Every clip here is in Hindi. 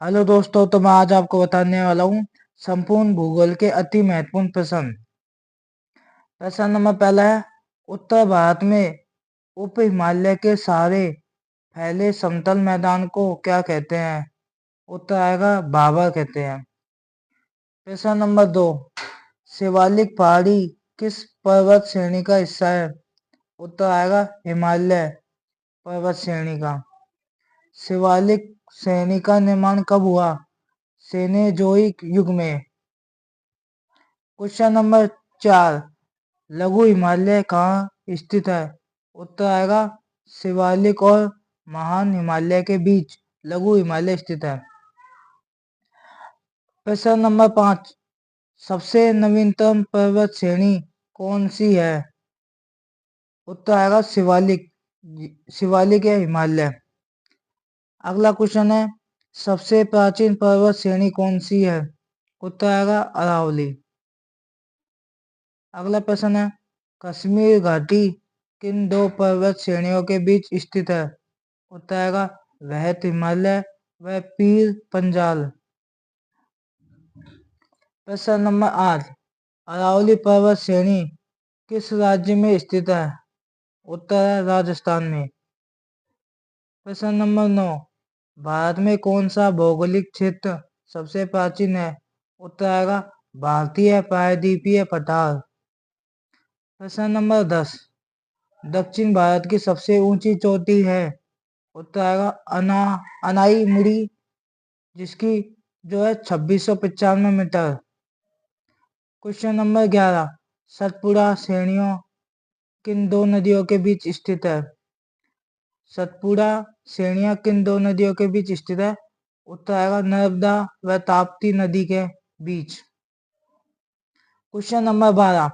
हेलो दोस्तों, तो मैं आज आपको बताने वाला हूँ संपूर्ण भूगोल के अति महत्वपूर्ण प्रश्न। प्रश्न नंबर पहला है, उत्तर भारत में उप हिमालय के सहारे फैले समतल मैदान को क्या कहते हैं? उत्तर आएगा भाबर कहते हैं। प्रश्न नंबर दो, शिवालिक पहाड़ी किस पर्वत श्रेणी का हिस्सा है? उत्तर आएगा हिमालय पर्वत श्रेणी का। शिवालिक श्रेणी का निर्माण कब हुआ? सेनेजोइक युग में। क्वेश्चन नंबर 4, लघु हिमालय कहाँ स्थित है? उत्तर आएगा शिवालिक और महान हिमालय के बीच लघु हिमालय स्थित है। प्रश्न नंबर 5, सबसे नवीनतम पर्वत श्रेणी कौन सी है? उत्तर आएगा शिवालिक या हिमालय। अगला क्वेश्चन है, सबसे प्राचीन पर्वत श्रेणी कौन सी है? उत्तर आएगा अरावली। अगला प्रश्न है, कश्मीर घाटी किन दो पर्वत श्रेणियों के बीच स्थित है? उत्तर आएगा वृहत हिमालय व पीर पंजाल। प्रश्न नंबर 8, अरावली पर्वत श्रेणी किस राज्य में स्थित है? उत्तर है राजस्थान में। प्रश्न नंबर 9, भारत में कौन सा भौगोलिक क्षेत्र सबसे प्राचीन है? उत्तर आएगा भारतीय प्रायद्वीपीय पठार। प्रश्न नंबर 10, दक्षिण भारत की सबसे ऊंची चोटी है? उत्तर आएगा अनाई मुड़ी, जिसकी जो है 2695 मीटर। क्वेश्चन नंबर 11, सतपुड़ा श्रेणियों किन दो नदियों के बीच स्थित है? सतपुड़ा श्रेणियां किन दो नदियों के बीच स्थित है? उत्तर आएगा नर्मदा व ताप्ती नदी के बीच। क्वेश्चन नंबर 12,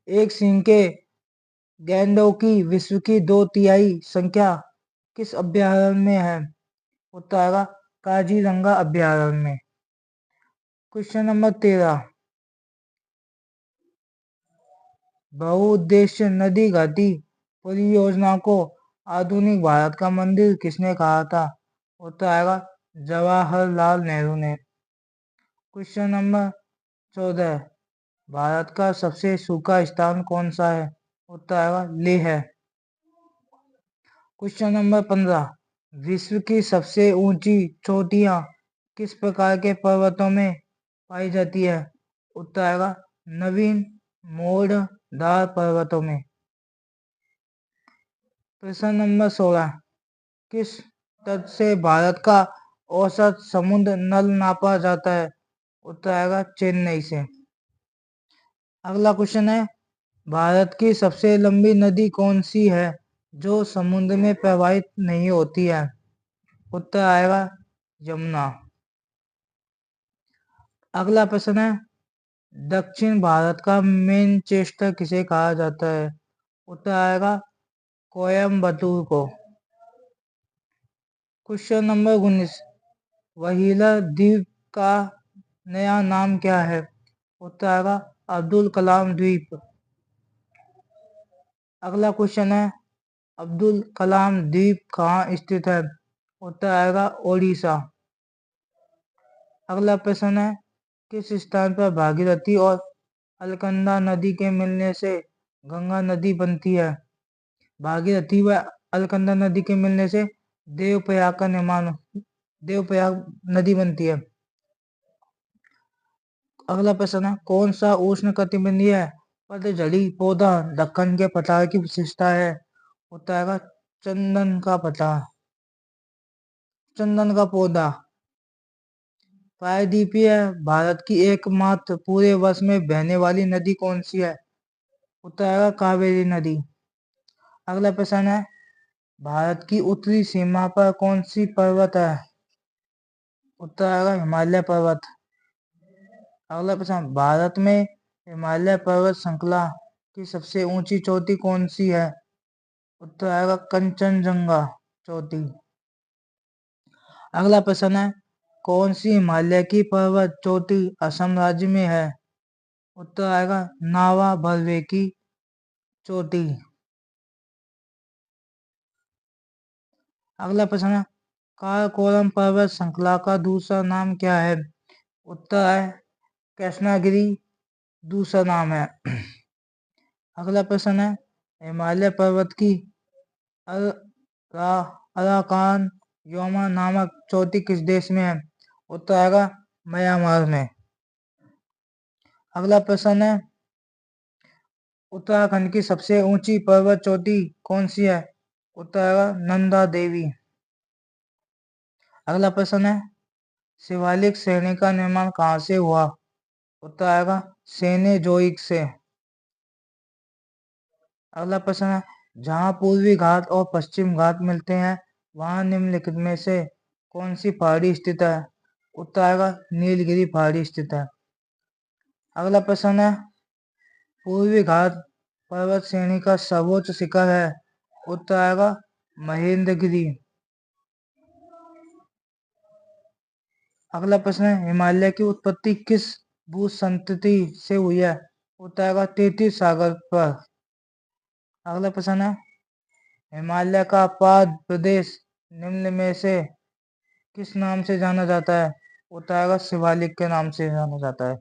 एक सींग के गैंडों की विश्व की 2/3 संख्या किस अभ्यारण्य में है? उत्तर आएगा काजीरंगा अभ्यारण्य में। क्वेश्चन नंबर 13, बहुउद्देश्य नदी घाटी परियोजना को आधुनिक भारत का मंदिर किसने कहा था? उत्तर आएगा जवाहरलाल नेहरू ने। क्वेश्चन नंबर 14, भारत का सबसे सूखा स्थान कौन सा है? उत्तर आएगा लेह है। क्वेश्चन नंबर 15, विश्व की सबसे ऊंची चोटियां किस प्रकार के पर्वतों में पाई जाती है? उत्तर आएगा नवीन मोड़दार पर्वतों में। प्रश्न नंबर 16, किस तट से भारत का औसत समुद्र नल नापा जाता है? उत्तर आएगा चेन्नई से। अगला क्वेश्चन है, भारत की सबसे लंबी नदी कौन सी है जो समुद्र में प्रवाहित नहीं होती है? उत्तर आएगा यमुना। अगला प्रश्न है, दक्षिण भारत का मैनचेस्टर किसे कहा जाता है? उत्तर आएगा कोयम्बटूर को। क्वेश्चन नंबर 19, व्हीलर द्वीप का नया नाम क्या है? उत्तर आएगा अब्दुल कलाम द्वीप। अगला क्वेश्चन है, अब्दुल कलाम द्वीप कहाँ स्थित है? उत्तर आएगा ओडिशा। अगला प्रश्न है, किस स्थान पर भागीरथी और अलकनंदा नदी के मिलने से गंगा नदी बनती है? भागीरथी व अलकनंदा नदी के मिलने से देवप्रयाग का निर्माण, देवप्रयाग नदी बनती है। अगला प्रश्न है, कौन सा उष्णकटिबंधीय पतझड़ी पौधा दक्कन के पठार की विशेषता है? उत्तर आएगा चंदन का पठार, चंदन का पौधा। प्रायद्वीपीय भारत की एकमात्र पूरे वर्ष में बहने वाली नदी कौन सी है? उत्तर आएगा कावेरी नदी। अगला प्रश्न है, भारत की उत्तरी सीमा पर कौन सी पर्वत है? उत्तर आएगा हिमालय पर्वत। अगला प्रश्न, भारत में हिमालय पर्वत श्रृंखला की सबसे ऊंची चोटी कौन सी है? उत्तर आएगा कंचनजंगा चोटी। अगला प्रश्न है, कौन सी हिमालय की पर्वत चोटी असम राज्य में है? उत्तर आएगा नावा बर्वे की चोटी। अगला प्रश्न है, काराकोरम पर्वत श्रृंखला का दूसरा नाम क्या है? उत्तर है कृष्णागिरी, दूसरा नाम है। अगला प्रश्न है हिमालय पर्वत की अराकान योमा नामक चोटी किस देश में है? उत्तर आएगा म्यांमार में। अगला प्रश्न है उत्तराखंड की सबसे ऊंची पर्वत चोटी कौन सी है? उत्तर आएगा नंदा देवी। अगला प्रश्न है शिवालिक श्रेणी का निर्माण कहाँ से हुआ? उत्तर आएगा सेनेजोइक से। अगला प्रश्न है जहाँ पूर्वी घाट और पश्चिम घाट मिलते हैं वहां निम्नलिखित में से कौन सी पहाड़ी स्थित है? उत्तर आएगा नीलगिरी पहाड़ी स्थित है। अगला प्रश्न है पूर्वी घाट पर्वत श्रेणी का सर्वोच्च शिखर है? उत्तर आएगा महेंद्रगिरी। अगला प्रश्न है हिमालय की उत्पत्ति किस भूसंतति से हुई है? उत्तर आएगा तैतीस सागर पर। अगला प्रश्न है हिमालय का पाद प्रदेश निम्न में से किस नाम से जाना जाता है? उत्तर आएगा शिवालिक के नाम से जाना जाता है।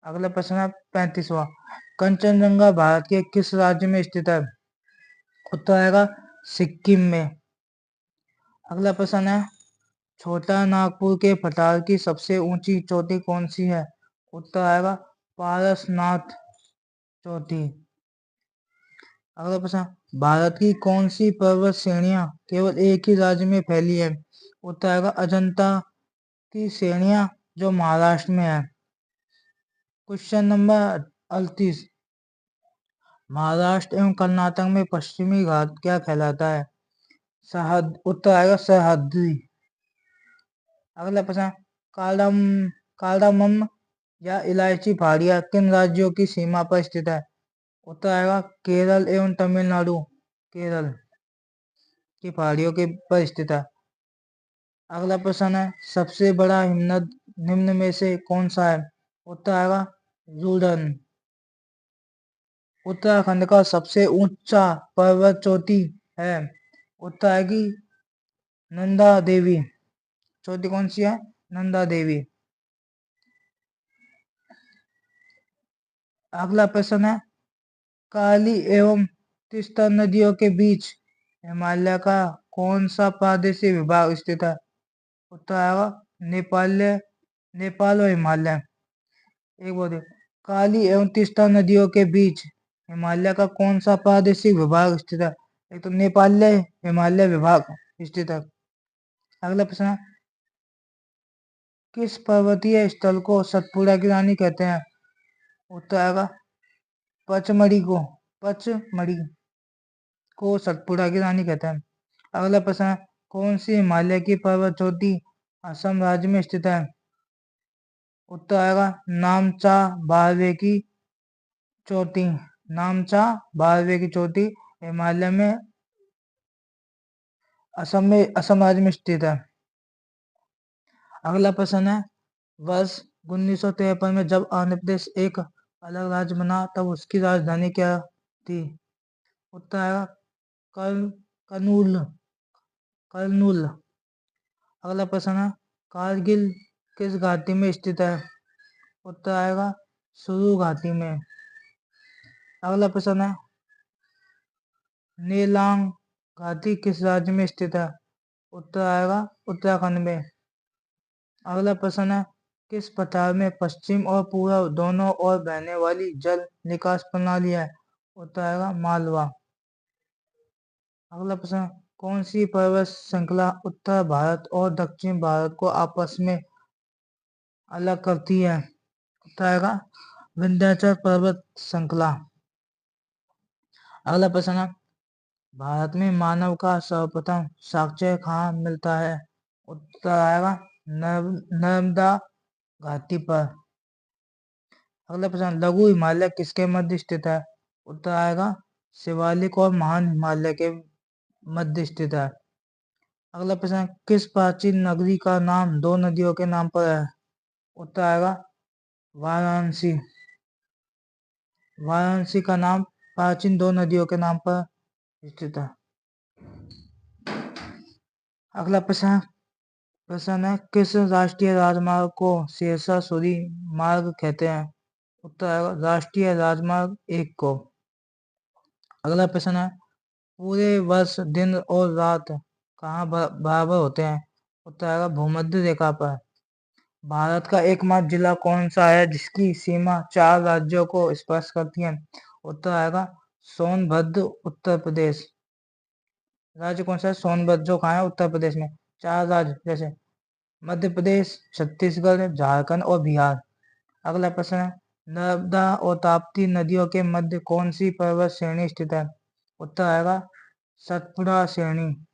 अगला प्रश्न है 35वां कंचनजंगा भारत के किस राज्य में स्थित है? उत्तर आएगा सिक्किम में। अगला प्रश्न है छोटा नागपुर के पठार की सबसे ऊंची चोटी कौन सी है? उत्तर आएगा पारसनाथ चोटी। अगला प्रश्न भारत की कौन सी पर्वत श्रेणियां केवल एक ही राज्य में फैली है? उत्तर आएगा अजंता की श्रेणियां जो महाराष्ट्र में है। क्वेश्चन नंबर 38 महाराष्ट्र एवं कर्नाटक में पश्चिमी घाट क्या कहलाता है? सरहद। उत्तर आएगा सरहदी। अगला प्रश्न कार्डामम या इलायची पहाड़ियां किन राज्यों की सीमा पर स्थित है? उत्तर आएगा केरल एवं तमिलनाडु, केरल की पहाड़ियों के पर स्थित है। अगला प्रश्न है सबसे बड़ा हिमनद निम्न में से कौन सा है? उत्तर आएगा जूडन। उत्तराखंड का सबसे ऊंचा पर्वत चोटी है? उत्तर आएगी नंदा देवी। चोटी कौन सी है? नंदा देवी। अगला प्रश्न है काली एवं तीस्ता नदियों के बीच हिमालय का कौन सा प्रादेशिक विभाग स्थित है? उत्तर आएगा नेपाल और हिमालय। एक बोले काली एवं तीस्ता नदियों के बीच हिमालय का कौन सा प्रादेशिक विभाग स्थित है? एक तो नेपाल हिमालय विभाग स्थित है। अगला प्रश्न है किस पर्वतीय स्थल को सतपुड़ा की रानी कहते हैं? उत्तर आएगा पचमढ़ी को सतपुड़ा की रानी कहते हैं। अगला प्रश्न है कौन सी हिमालय की पर्वत चोटी असम राज्य में स्थित है? उत्तर आएगा नामचा बारवे की चोटी। नामचा बारवे की चोटी हिमालय में असम राज्य में स्थित है। अगला प्रश्न है वर्ष 1953 में जब आंध्र प्रदेश एक अलग राज्य बना तब उसकी राजधानी क्या थी? उत्तर आएगा कर्नूल। कर्नूल। अगला प्रश्न है कारगिल किस घाटी में स्थित है? उत्तर आएगा सुरु घाटी में। अगला प्रश्न है नेलांग घाटी किस राज्य में स्थित है? उत्तर आएगा उत्तराखंड में। अगला प्रश्न है किस पठार में पश्चिम और पूर्व दोनों ओर बहने वाली जल निकास प्रणाली है? उत्तर आएगा मालवा। अगला प्रश्न कौन सी पर्वत श्रृंखला उत्तर भारत और दक्षिण भारत को आपस में अलग करती है? उत्तर आएगा विंध्याचल पर्वत श्रृंखला। अगला प्रश्न है भारत में मानव का सर्वप्रथम साक्ष्य कहाँ मिलता है? उत्तर आएगा नर्मदा घाटी पर। अगला प्रश्न लघु हिमालय किसके मध्य स्थित है? उत्तर आएगा शिवालिक और महान हिमालय के मध्य स्थित है। अगला प्रश्न किस प्राचीन नगरी का नाम दो नदियों के नाम पर है? उत्तर आएगा वाराणसी। वाराणसी का नाम प्राचीन दो नदियों के नाम पर स्थित है। अगला प्रश्न है, किस राष्ट्रीय राजमार्ग को शेरशाह सूरी मार्ग कहते हैं? उत्तर आएगा राष्ट्रीय राजमार्ग 1 को। अगला प्रश्न है, पूरे वर्ष दिन और रात कहाँ बराबर होते हैं? उत्तर आएगा भूमध्य रेखा पर। भारत का एकमात्र जिला कौन सा है जिसकी सीमा 4 राज्यों को स्पर्श करती है? उत्तर आएगा सोनभद्र, उत्तर प्रदेश। राज्य कौन सा है? सोनभद्र, जो कहाँ है? उत्तर प्रदेश में। 4 राज्य जैसे मध्य प्रदेश, छत्तीसगढ़, झारखंड और बिहार। अगला प्रश्न है, नर्मदा और ताप्ती नदियों के मध्य कौन सी पर्वत श्रेणी स्थित है? उत्तर आएगा सतपुड़ा श्रेणी।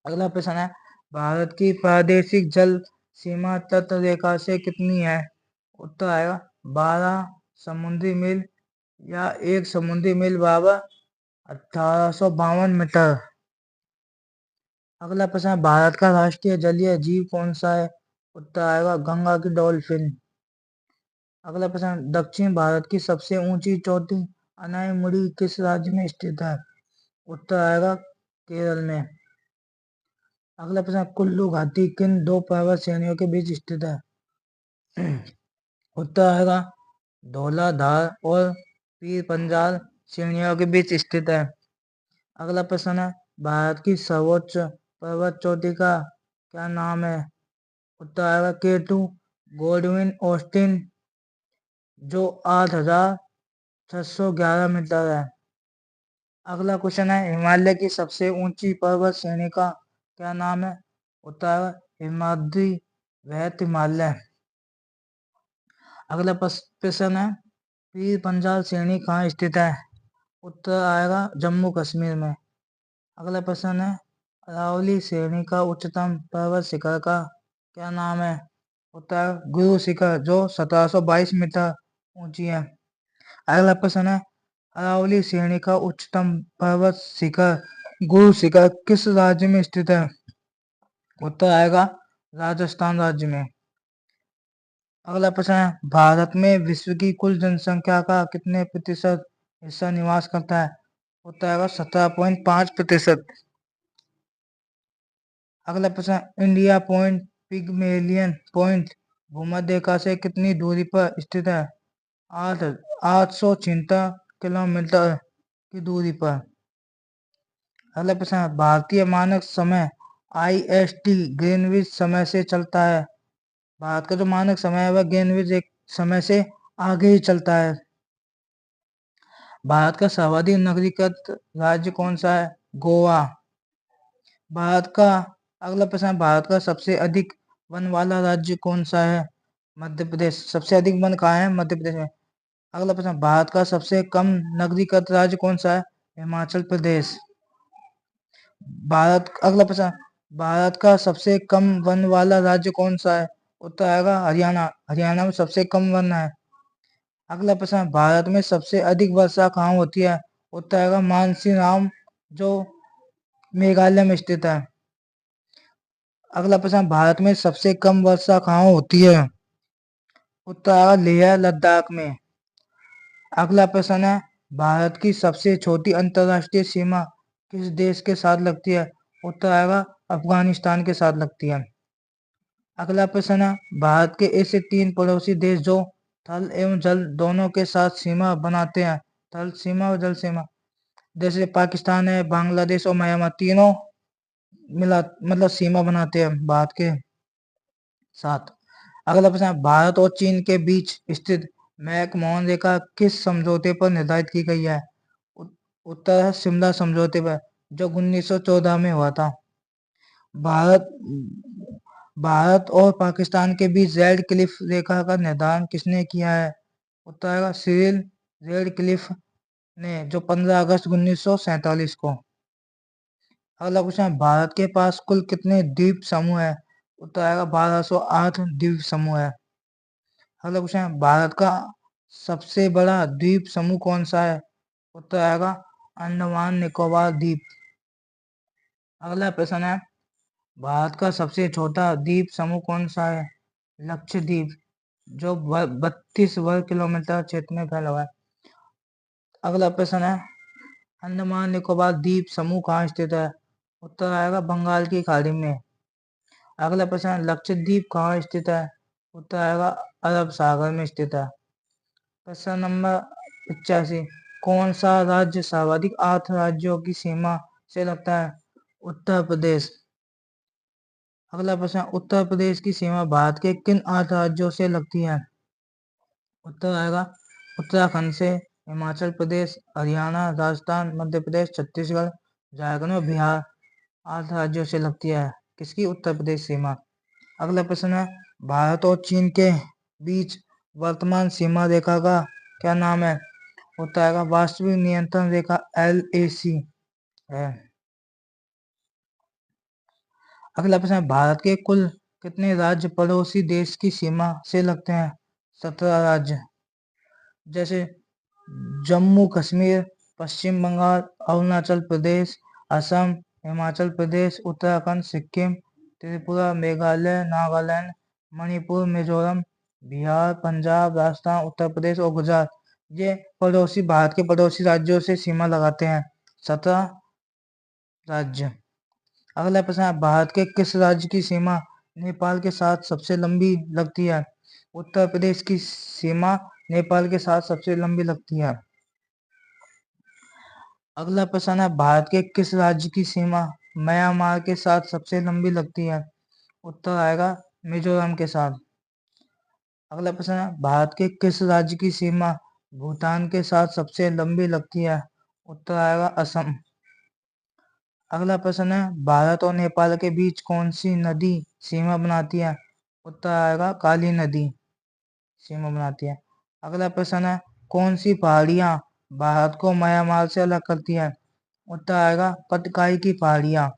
अगला प्रश्न है, भारत की प्रादेशिक जल सीमा तट रेखा से कितनी है? उत्तर आएगा 12 समुद्री मील या 1 समुद्री मील बराबर 1852 मीटर। अगला प्रश्न है, भारत का राष्ट्रीय जलीय जीव कौन सा है? उत्तर आएगा गंगा की डॉल्फिन। अगला प्रश्न, दक्षिण भारत की सबसे ऊंची चोटी अनायमुड़ी किस राज्य में स्थित है? उत्तर आएगा केरल में। अगला प्रश्न, कुल्लू घाटी किन 2 पर्वत श्रेणियों के बीच स्थित है? उत्तर आएगा धौलाधार और पीर पंजाल श्रेणियों के बीच स्थित है। अगला प्रश्न है, भारत की सर्वोच्च पर्वत चोटी का क्या नाम है? उत्तर आएगा K2 गोल्डविन ऑस्टिन, जो 8,611 मीटर है। अगला क्वेश्चन है, हिमालय की सबसे ऊंची पर्वत श्रेणी का क्या नाम है? उत्तर आएगा हिमाद्री वृहत हिमालय। अगला प्रश्न है, पीर पंजाल श्रेणी कहाँ स्थित है? उत्तर आएगा जम्मू कश्मीर में। अगला प्रश्न है, अरावली श्रेणी का उच्चतम पर्वत शिखर का क्या नाम है? उत्तर गुरु शिखर, जो 1722 मीटर ऊंची है। अगला प्रश्न है, अरावली श्रेणी का उच्चतम पर्वत शिखर गुरु शिखर किस राज्य में स्थित है? उत्तर आएगा राजस्थान राज्य में। अगला प्रश्न है, भारत में विश्व की कुल जनसंख्या का कितने प्रतिशत हिस्सा निवास करता है? उत्तर आएगा 17.5%। अगला प्रश्न, इंडिया पॉइंट पिगमेलियन पॉइंट भूमध्य रेखा से कितनी दूरी पर स्थित है? 876 किलोमीटर की दूरी पर। अगला प्रश्न है, भारतीय मानक समय IST ग्रीनविच समय से चलता है। भारत का जो मानक समय है वह ग्रीनविच समय से आगे ही चलता है। भारत का सर्वाधिक नगरीकृत राज्य कौन सा है? गोवा। अगला प्रश्न, भारत का सबसे अधिक वन वाला राज्य कौन सा है? मध्य प्रदेश। सबसे अधिक वन कहाँ है? मध्य प्रदेश में। अगला प्रश्न, भारत का सबसे कम नगरीकृत राज्य कौन सा है? हिमाचल प्रदेश। अगला प्रश्न, भारत का सबसे कम वन वाला राज्य कौन सा है? उत्तर आएगा हरियाणा। हरियाणा में सबसे कम वन है। अगला प्रश्न, भारत में सबसे अधिक वर्षा कहाँ होती है? उत्तर आएगा मानसीराम, जो मेघालय में स्थित है। अगला प्रश्न, भारत में सबसे कम वर्षा कहाँ होती है? उत्तर आएगा लेह लद्दाख में। अगला प्रश्न है, भारत की सबसे छोटी अंतरराष्ट्रीय सीमा किस देश के साथ लगती है? उत्तर आएगा अफगानिस्तान के साथ लगती है। अगला प्रश्न है, भारत के ऐसे 3 पड़ोसी देश जो थल एवं जल दोनों के साथ सीमा बनाते हैं। थल सीमा और जल सीमा, जैसे पाकिस्तान है, बांग्लादेश और म्यांमार, तीनों मिला मतलब सीमा बनाते हैं भारत के साथ। अगला प्रश्न, भारत और चीन के बीच स्थित मैकमोहन रेखा किस समझौते पर निर्धारित की गई है? उत्तर है शिमला समझौते पर, जो 1914 में हुआ था। भारत और पाकिस्तान के बीच रेड क्लिफ रेखा का निर्धारण किसने किया है? उत्तर आएगा सिरिल रेड क्लिफ ने, जो 15 अगस्त 1947 को। अगला क्वेश्चन, भारत के पास कुल कितने द्वीप समूह है? उत्तर आएगा 1208 द्वीप समूह है। अगला क्वेश्चन, भारत का सबसे बड़ा द्वीप समूह कौन सा है? उत्तर आएगा अंडमान निकोबार द्वीप। अगला प्रश्न है, भारत का सबसे छोटा द्वीप समूह कौन सा है? लक्षद्वीप, जो 32 वर्ग किलोमीटर क्षेत्र में फैला हुआ है। अगला प्रश्न है, अंडमान निकोबार द्वीप समूह कहाँ स्थित है? उत्तर आएगा बंगाल की खाड़ी में। अगला प्रश्न, लक्षद्वीप कहाँ स्थित है? उत्तर आएगा अरब सागर में स्थित है। प्रश्न नंबर 85, कौन सा राज्य सर्वाधिक 8 राज्यों की सीमा से लगता है? उत्तर प्रदेश। अगला प्रश्न, उत्तर प्रदेश की सीमा भारत के किन 8 राज्यों से लगती है? उत्तर आएगा उत्तराखंड से, हिमाचल प्रदेश, हरियाणा, राजस्थान, मध्य प्रदेश, छत्तीसगढ़, झारखंड और बिहार 8 राज्यों से लगती है किसकी? उत्तर प्रदेश सीमा। अगला प्रश्न है, भारत और चीन के बीच वर्तमान सीमा रेखा का क्या नाम है? उत्तर आएगा वास्तविक नियंत्रण रेखा LAC है। अगला प्रश्न है, भारत के कुल कितने राज्य पड़ोसी देश की सीमा से लगते हैं? 17 राज्य, जैसे जम्मू कश्मीर, पश्चिम बंगाल, अरुणाचल प्रदेश, असम, हिमाचल प्रदेश, उत्तराखंड, सिक्किम, त्रिपुरा, मेघालय, नागालैंड, मणिपुर, मिजोरम, बिहार, पंजाब, राजस्थान, उत्तर प्रदेश और गुजरात। ये पड़ोसी भारत के पड़ोसी राज्यों से सीमा लगाते हैं 17 राज्य। अगला प्रश्न है, भारत के किस राज्य की सीमा नेपाल के साथ सबसे लंबी लगती है? उत्तर प्रदेश की सीमा नेपाल के साथ सबसे लंबी लगती है। अगला प्रश्न है, भारत के किस राज्य की सीमा म्यांमार के साथ सबसे लंबी लगती है? उत्तर आएगा मिजोरम के साथ। अगला प्रश्न है, भारत के किस राज्य की सीमा भूटान के साथ सबसे लंबी लगती है? उत्तर आएगा असम। अगला प्रश्न है, भारत और नेपाल के बीच कौन सी नदी सीमा बनाती है? उत्तर आएगा काली नदी सीमा बनाती है। अगला प्रश्न है, कौन सी पहाड़ियां भारत को म्यांमार से अलग करती है? उत्तर आएगा पटकाई की पहाड़ियां,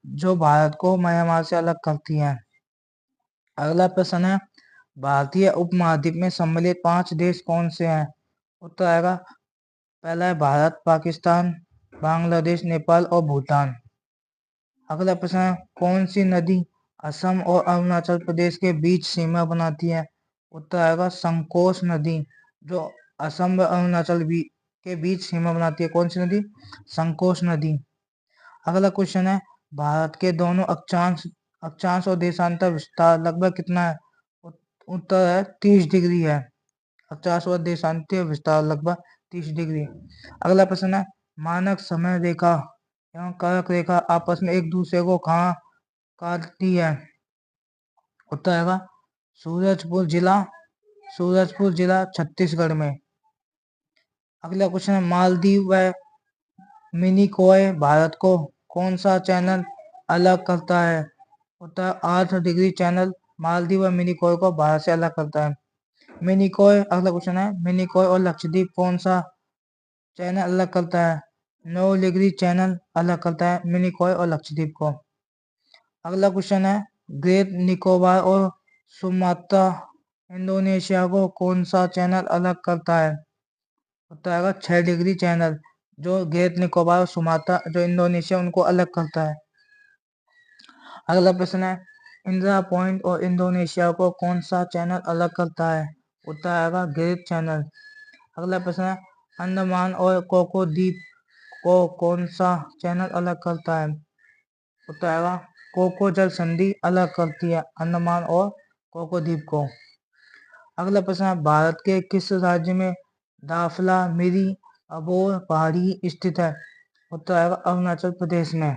जो भारत को म्यांमार से अलग करती हैं। अगला प्रश्न है, भारतीय उपमहाद्वीप में सम्मिलित 5 देश कौन से हैं? उत्तर आएगा पहला है भारत, पाकिस्तान, बांग्लादेश, नेपाल और भूटान। अगला प्रश्न है, कौन सी नदी असम और अरुणाचल प्रदेश के बीच सीमा बनाती है? उत्तर आएगा संकोश नदी, जो असम व अरुणाचल के बीच सीमा बनाती है। कौन सी नदी? संकोश नदी। अगला क्वेश्चन है, भारत के दोनों अक्षांश और देशांतर विस्तार लगभग कितना है? उत्तर है 30 डिग्री है। अक्षांश और देशांतर विस्तार लगभग 30 डिग्री। अगला प्रश्न है, मानक समय रेखा एवं कर्क रेखा आपस में एक दूसरे को कहाँ काटती है? उत्तर आएगा सूरजपुर जिला छत्तीसगढ़ में। अगला क्वेश्चन है, मालदीव व मिनिकॉय भारत को कौन सा चैनल अलग करता है? उत्तर 8 डिग्री चैनल मालदीव व मिनिकॉय को भारत से अलग करता है। मिनिकॉय, अगला क्वेश्चन है, मिनिकॉय और लक्षद्वीप कौन सा चैनल अलग करता है? 9 डिग्री चैनल अलग करता है मिनिकॉय और लक्षद्वीप को। अगला क्वेश्चन है, ग्रेट निकोबार और सुमात्रा इंडोनेशिया को कौन सा चैनल अलग करता है? उत्तर आएगा 6 डिग्री चैनल, जो ग्रेट निकोबार और सुमात्रा जो इंडोनेशिया उनको अलग करता है। अगला प्रश्न है, इंदिरा पॉइंट और इंडोनेशिया को कौन सा चैनल अलग करता है? उत्तर आएगा ग्रेट चैनल। अगला प्रश्न है, अंडमान और कोको द्वीप को कौन सा चैनल अलग करता है? उत्तर आएगा कोको जल संधि अलग करती है अंडमान और कोको द्वीप को। अगला प्रश्न है, भारत के किस राज्य में दाफला मिरी अबोर पहाड़ी स्थित है? उत्तर आएगा अरुणाचल प्रदेश में।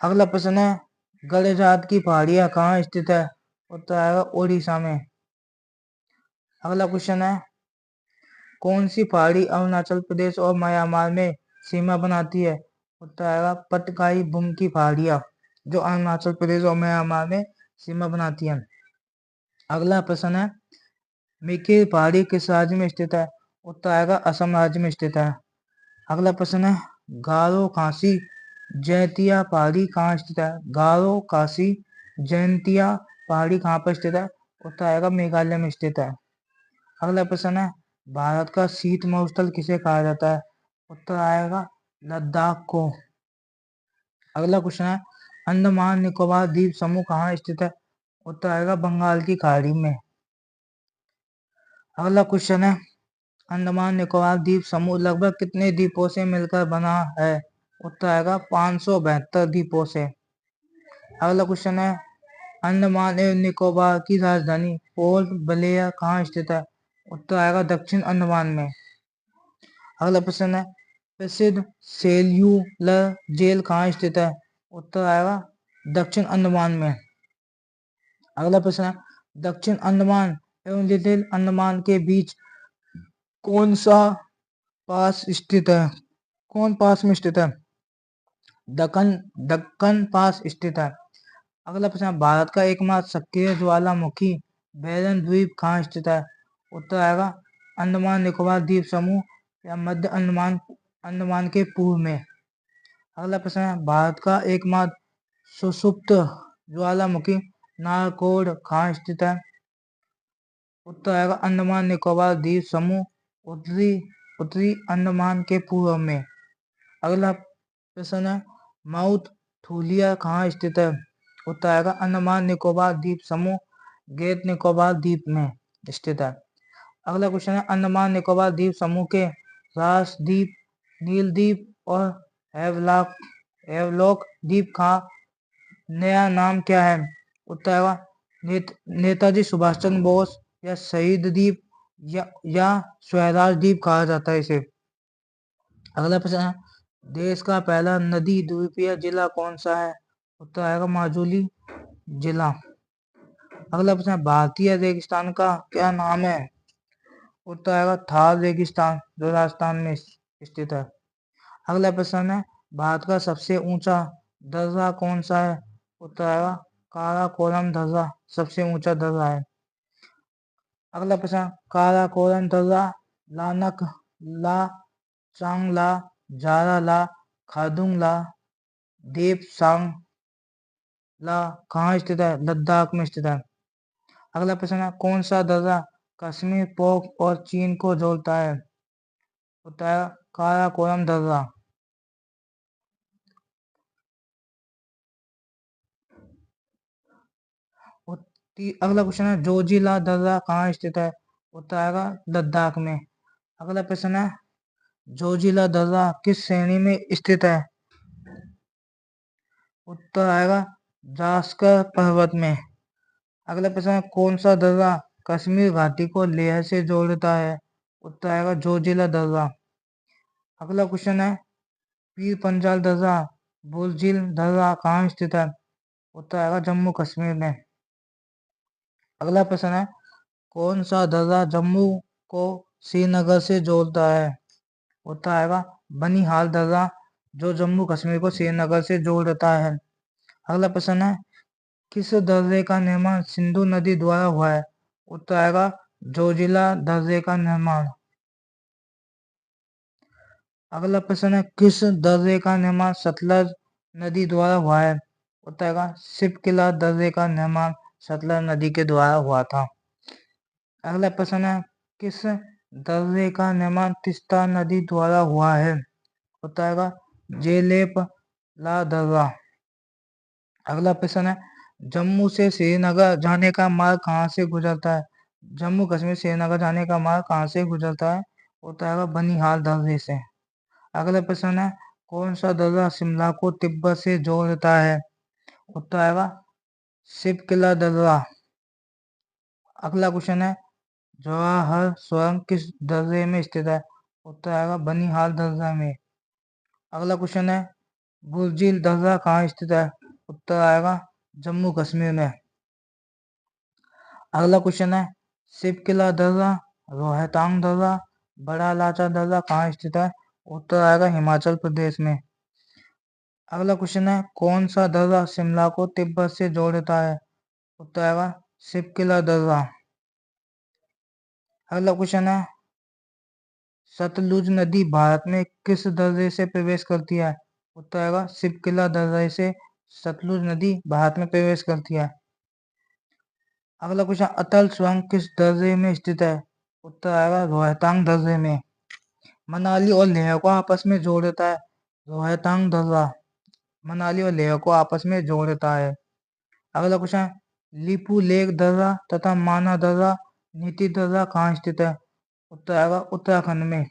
अगला प्रश्न है, गड़जात की पहाड़ियां कहाँ स्थित है? उत्तर आएगा ओडिशा में। अगला क्वेश्चन है, कौन सी पहाड़ी अरुणाचल प्रदेश और म्यांमार में सीमा बनाती है? उत्तर आएगा पटकाई बुम की पहाड़ियां, जो अरुणाचल प्रदेश और म्यांमार में सीमा बनाती है। अगला प्रश्न है, मिकिर पहाड़ी किस राज्य में स्थित है? उत्तर आएगा असम राज्य में स्थित है। अगला प्रश्न है, गारो खासी जैंतिया पहाड़ी कहाँ स्थित है? गारो खासी जैंतिया पहाड़ी कहाँ पर स्थित है? उत्तर आएगा मेघालय में स्थित है। अगला प्रश्न है, भारत का शीत मरुस्थल किसे कहा जाता है? उत्तर आएगा लद्दाख को। अगला क्वेश्चन है, अंडमान निकोबार द्वीप समूह कहाँ स्थित है? उत्तर आएगा बंगाल की खाड़ी में। अगला क्वेश्चन है, अंडमान निकोबार द्वीप समूह लगभग कितने द्वीपों से मिलकर बना है? उत्तर आएगा 572 द्वीपों से। अगला क्वेश्चन है, अंडमान एवं निकोबार की राजधानी पोर्ट ब्लेयर कहाँ स्थित है? उत्तर आएगा दक्षिण अंडमान में। अगला प्रश्न है, प्रसिद्ध सेल्यूलर जेल कहाँ स्थित है? उत्तर आएगा दक्षिण अंडमान में। अगला प्रश्न है, दक्षिण अंडमान एवं लिटिल अंडमान के बीच कौन सा पास स्थित है? कौन पास में स्थित है? दक्कन पास स्थित है। अगला प्रश्न, भारत का एकमात्र सक्रिय ज्वालामुखी बैरन द्वीप कहाँ स्थित है? उत्तर आएगा अंडमान निकोबार द्वीप समूह या मध्य अंडमान के पूर्व में। अगला प्रश्न है, भारत का एकमात्र सुषुप्त ज्वालामुखी नारकोड कहाँ स्थित है? उत्तर आएगा अंडमान निकोबार द्वीप समूह उत्तरी अंडमान के पूर्व में। अगला प्रश्न है, माउथ थूलिया कहाँ स्थित है? उत्तर आएगा अंडमान निकोबार द्वीप समूह ग्रेट निकोबार द्वीप में स्थित है। अगला क्वेश्चन है, अंडमान निकोबार द्वीप समूह के रास द्वीप, नील द्वीप और हैवलॉक द्वीप का नया नाम क्या है? उत्तर आएगा नेताजी सुभाष चंद्र बोस या शहीद द्वीप या स्वराज द्वीप कहा जाता है इसे। अगला प्रश्न है, देश का पहला नदी द्वीपीय जिला कौन सा है? उत्तर आएगा माजुली जिला। अगला प्रश्न है, भारतीय रेगिस्तान का क्या नाम है? उत्तर आएगा थार रेगिस्तान जो राजस्थान में स्थित है। अगला प्रश्न है, भारत का सबसे ऊंचा दर्रा कौन सा है? उत्तर आएगा काराकोरम दर्रा सबसे ऊंचा दर्रा है। अगला प्रश्न, काराकोरम दर्रा लानक ला, चांगला, जारा ला, खारदुंग ला, देपसांग ला कहाँ स्थित है? लद्दाख में स्थित है। अगला प्रश्न है, कौन सा दर्रा कश्मीर, पोक और चीन को जोड़ता है? उत्तर है काराकोरम दर्रा। अगला क्वेश्चन है, जोजिला दर्रा कहाँ स्थित है? उत्तर आएगा लद्दाख में। अगला प्रश्न है, जोजिला दर्रा किस श्रेणी में स्थित है? उत्तर आएगा जास्कर पर्वत में। अगला प्रश्न है, कौन सा दर्रा कश्मीर घाटी को लेह से जोड़ता है? उत्तर आएगा जोजिला दर्रा। अगला क्वेश्चन है, पीर पंजाल दर्रा, बुलजिल दर्रा कहाँ स्थित है? उत्तर आएगा जम्मू कश्मीर में। अगला प्रश्न है, कौन सा दर्रा जम्मू को श्रीनगर से जोड़ता है? उत्तर आएगा बनिहाल दर्रा जो जम्मू कश्मीर को श्रीनगर से जोड़ता है। अगला प्रश्न है, किस दर्रे का निर्माण सिंधु नदी द्वारा हुआ है? उत्तर आएगा जोजिला दर्रे का निर्माण। अगला प्रश्न है, किस दर्रे का निर्माण सतलज नदी द्वारा हुआ है? उत्तर आएगा शिपकिला दर्रे का निर्माण सतलज नदी के द्वारा हुआ था। अगला प्रश्न है, किस दर्रे का निर्माण तीस्ता नदी द्वारा हुआ है? उत्तर आएगा जेलेप ला दर्रा। अगला प्रश्न है, जम्मू से श्रीनगर जाने का मार्ग कहाँ से गुजरता है? जम्मू कश्मीर श्रीनगर जाने का मार्ग कहाँ से गुजरता है? उत्तर आएगा बनिहाल दर्रे से। अगला प्रश्न है, कौन सा दर्रा शिमला को तिब्बत से जोड़ता है? उत्तर आएगा शिपकिला दर्रा। अगला क्वेश्चन है, जवाहर सुरंग किस दर्रे में स्थित है? उत्तर आएगा बनिहाल दर्रा में। अगला क्वेश्चन है, बुलजिल दर्रा कहाँ स्थित है? उत्तर आएगा जम्मू कश्मीर में। अगला क्वेश्चन है, शिपकिला दर्रा, रोहतांग दर्रा, बड़ा लाचा दर्रा कहाँ स्थित है? उत्तर आएगा हिमाचल प्रदेश में। अगला क्वेश्चन है, कौन सा दर्रा शिमला को तिब्बत से जोड़ता है? उत्तर आएगा शिपकिला दर्रा। अगला क्वेश्चन है, सतलुज नदी भारत में किस दर्रे से प्रवेश करती है? उत्तर आएगा शिपकिला दर्रे से सतलुज नदी भारत में प्रवेश करती है। अगला क्वेश्चन, अटल सुरंग किस दर्रे में स्थित है? उत्तर आएगा रोहतांग दर्रे में। मनाली और लेह को आपस में जोड़ता है रोहतांग दर्रा, मनाली और लेह को आपस में जोड़ता है। अगला क्वेश्चन, लिपू लेक दर्रा तथा माना दर्रा, नीति दर्रा कहाँ स्थित है? उत्तर आएगा उत्तराखंड में।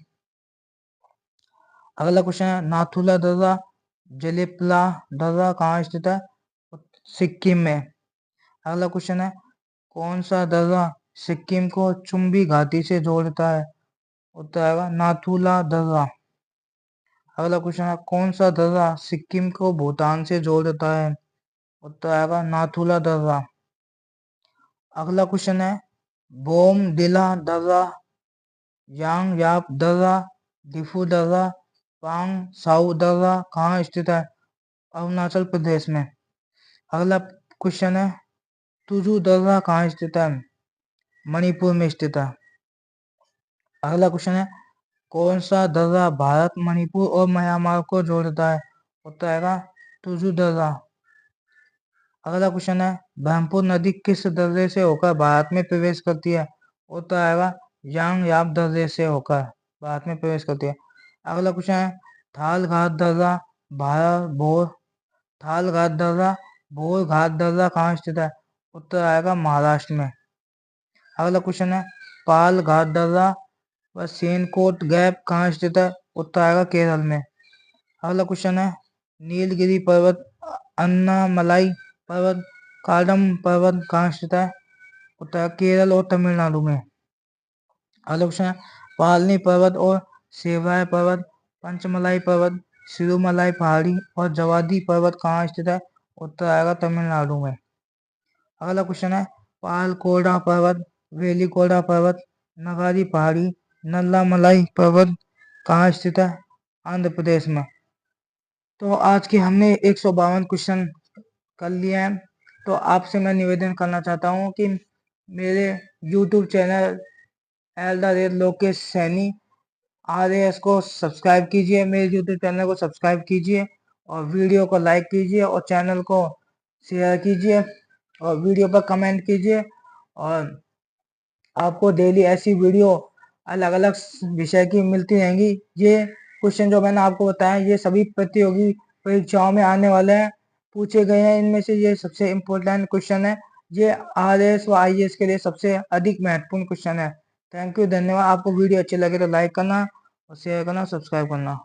अगला क्वेश्चन है, नाथुला दर्रा जलिपला दर्रा कहाँ स्थित है? सिक्किम में। अगला क्वेश्चन है, कौन सा दर्रा सिक्किम को चुम्बी घाटी से जोड़ता है? उत्तर आएगा नाथुला दर्रा। अगला क्वेश्चन है, कौन सा दर्रा सिक्किम को भूटान से जोड़ता है? उत्तर आएगा नाथुला दर्रा। अगला क्वेश्चन है, बोमडिला दर्रा, यांग याप दर्रा, डिफू दर्रा, पांग साउ दर्रा कहाँ स्थित है? अरुणाचल प्रदेश में। अगला क्वेश्चन है, तुजू दर्रा कहाँ स्थित है? मणिपुर में स्थित है। अगला क्वेश्चन है, कौन सा दर्रा भारत, मणिपुर और म्यांमार को जोड़ता है? उत्तर आएगा तुजू दर्रा। अगला क्वेश्चन है, ब्रह्मपुत्र नदी किस दर्रे से होकर भारत में प्रवेश करती है? उत्तर आएगा यांग याप दर्रे से होकर भारत में प्रवेश करती है। अगला क्वेश्चन है, थाल घाट दर्रा भारत भोर थाल घाट दर्रा भोर घाट दर्रा कहाँ स्थित है? उत्तर आएगा महाराष्ट्र में। अगला क्वेश्चन है, पाल घाट दर्रा व सेनकोट गैप कहाँ स्थित है? उत्तर आएगा केरल में। अगला क्वेश्चन है, नीलगिरी पर्वत, अन्नामलाई पर्वत, काडम पर्वत कहाँ स्थित है? उत्तर केरल और तमिलनाडु में। अगला क्वेश्चन है, पालनी पर्वत और सेवाय पर्वत, पंचमलाई पर्वत, सिरुमलाई पहाड़ी और जवादी पर्वत कहाँ स्थित है? उत्तर आएगा तमिलनाडु में। अगला क्वेश्चन है, पालकोडा पर्वत, वेलीकोडा पर्वत, नगारी पहाड़ी, नल्लामलाई पर्वत कहाँ स्थित है? आंध्र प्रदेश में। तो आज के हमने 152 क्वेश्चन कर लिए हैं। तो आपसे मैं निवेदन करना चाहता हूँ कि मेरे YouTube channel Lokesh Saini RAS को सब्सक्राइब कीजिए, मेरे YouTube चैनल को सब्सक्राइब कीजिए और वीडियो को लाइक कीजिए और चैनल को शेयर कीजिए और वीडियो पर कमेंट कीजिए। और आपको डेली ऐसी वीडियो अलग अलग विषय की मिलती रहेंगी। ये क्वेश्चन जो मैंने आपको बताया, ये सभी प्रतियोगी परीक्षाओं में आने वाले हैं, पूछे गए हैं। इनमें से ये सबसे इम्पोर्टेंट क्वेश्चन है। ये RAS व IAS के लिए सबसे अधिक महत्वपूर्ण क्वेश्चन है। थैंक यू, धन्यवाद। आपको वीडियो अच्छी लगे तो लाइक करना और शेयर करना, सब्सक्राइब करना।